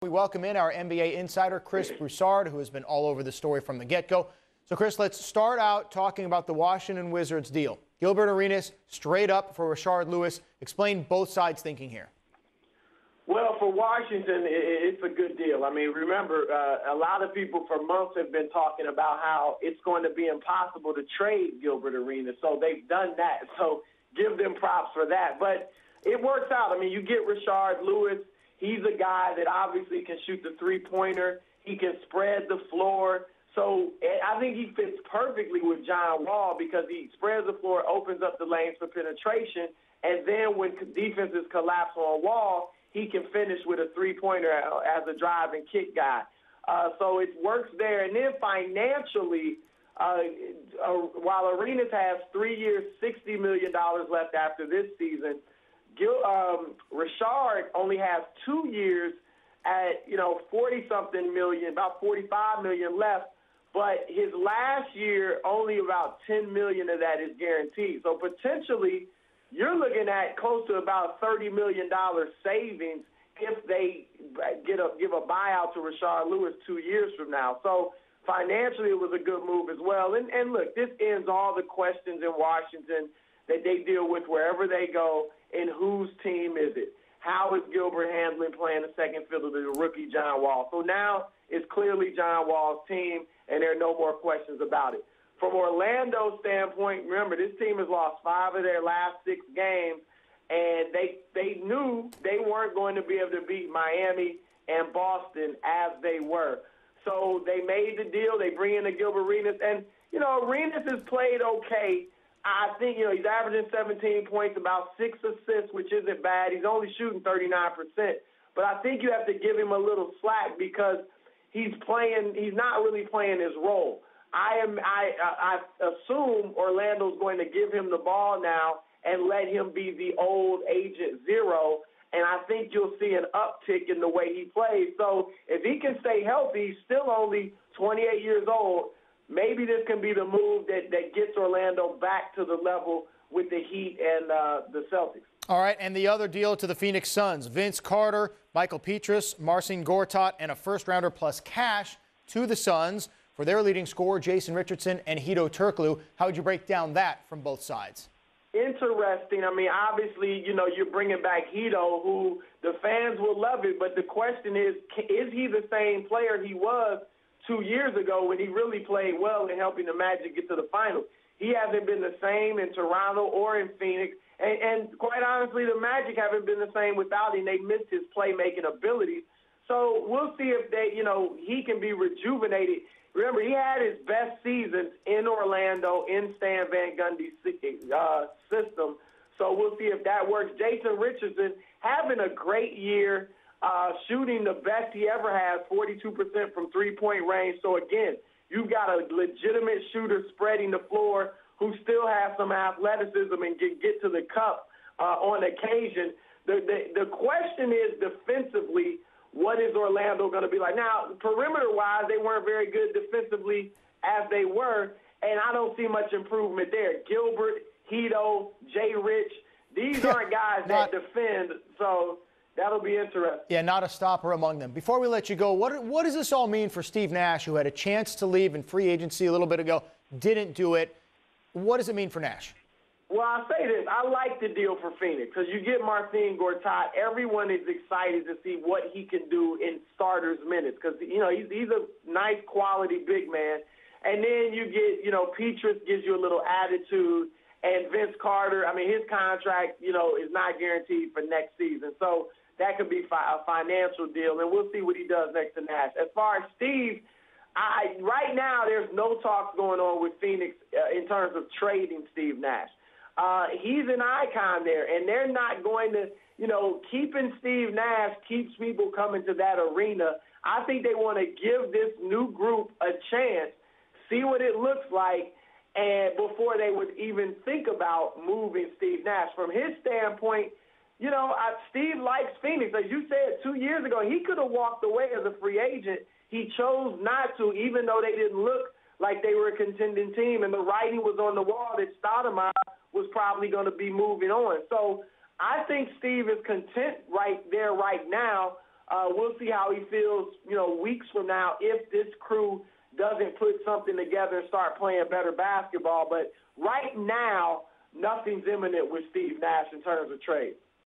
We welcome in our NBA insider, Chris Broussard, who has been all over the story from the get-go. So, Chris, let's start out talking about the Washington Wizards deal. Gilbert Arenas straight up for Rashard Lewis. Explain both sides' thinking here. Well, for Washington, it's a good deal. I mean, remember, a lot of people for months have been talking about how it's going to be impossible to trade Gilbert Arenas. So they've done that. So give them props for that. But it works out. I mean, you get Rashard Lewis. He's a guy that obviously can shoot the three-pointer. He can spread the floor. So I think he fits perfectly with John Wall because he spreads the floor, opens up the lanes for penetration, and then when defenses collapse on Wall, he can finish with a three-pointer as a drive and kick guy. So it works there. And then financially, while Arenas has 3 years, $60 million left after this season, Rashard only has 2 years at, 40-something million, about $45 million left. But his last year, only about $10 million of that is guaranteed. So potentially, you're looking at close to about $30 million savings if they give a buyout to Rashard Lewis 2 years from now. So financially, it was a good move as well. And look, this ends all the questions in Washington that they deal with wherever they go. And whose team is it? How is Gilbert handling playing the second fiddle to the rookie John Wall? So now it's clearly John Wall's team, and there are no more questions about it. From Orlando's standpoint, remember, this team has lost 5 of their last 6 games, and they knew they weren't going to be able to beat Miami and Boston as they were. So they made the deal. They bring in the Gilbert Arenas. And, Arenas has played okay. I think, he's averaging 17 points, about 6 assists, which isn't bad. He's only shooting 39%. But I think you have to give him a little slack because he's not really playing his role. I assume Orlando's going to give him the ball now and let him be the old agent zero, and I think you'll see an uptick in the way he plays. So if he can stay healthy, he's still only 28 years old, maybe this can be the move that gets Orlando back to the level with the Heat and the Celtics. All right, and the other deal to the Phoenix Suns, Vince Carter, Mickael Pietrus, Marcin Gortat, and a first-rounder plus cash to the Suns for their leading scorer, Jason Richardson and Hedo Turkoglu. How would you break down that from both sides? Interesting. I mean, obviously, you're bringing back Hedo, who the fans will love it, but the question is he the same player he was 2 years ago when he really played well in helping the Magic get to the finals? He hasn't been the same in Toronto or in Phoenix, and quite honestly, the Magic haven't been the same without him. They missed his playmaking abilities. So we'll see if he can be rejuvenated. Remember, he had his best seasons in Orlando in Stan Van Gundy's system. So we'll see if that works. Jason Richardson having a great year, shooting the best he ever has, 42% from three-point range. So, again, you've got a legitimate shooter spreading the floor who still has some athleticism and can get to the cup on occasion. The question is defensively, what is Orlando going to be like? Now, perimeter-wise, they weren't very good defensively as they were, and I don't see much improvement there. Gilbert, Hedo, Jay Rich, these aren't guys that defend, so that'll be interesting. Yeah, not a stopper among them. Before we let you go, what does this all mean for Steve Nash, who had a chance to leave in free agency a little bit ago, didn't do it? What does it mean for Nash? Well, I'll say this. I like the deal for Phoenix because you get Marcin Gortat. Everyone is excited to see what he can do in starters minutes because, he's a nice quality big man. And then you get, Pietrus gives you a little attitude. And Vince Carter, I mean, his contract, is not guaranteed for next season. So that could be a financial deal, and we'll see what he does next to Nash. As far as Steve, right now there's no talks going on with Phoenix in terms of trading Steve Nash. He's an icon there, and they're not going to, keeping Steve Nash keeps people coming to that arena. I think they want to give this new group a chance, see what it looks like, and before they would even think about moving Steve Nash. From his standpoint, Steve likes Phoenix. As you said 2 years ago, he could have walked away as a free agent. He chose not to, even though they didn't look like they were a contending team, and the writing was on the wall that Stoudemire was probably going to be moving on. So I think Steve is content right there right now, We'll see how he feels, weeks from now if this crew doesn't put something together and start playing better basketball. But right now, nothing's imminent with Steve Nash in terms of trade.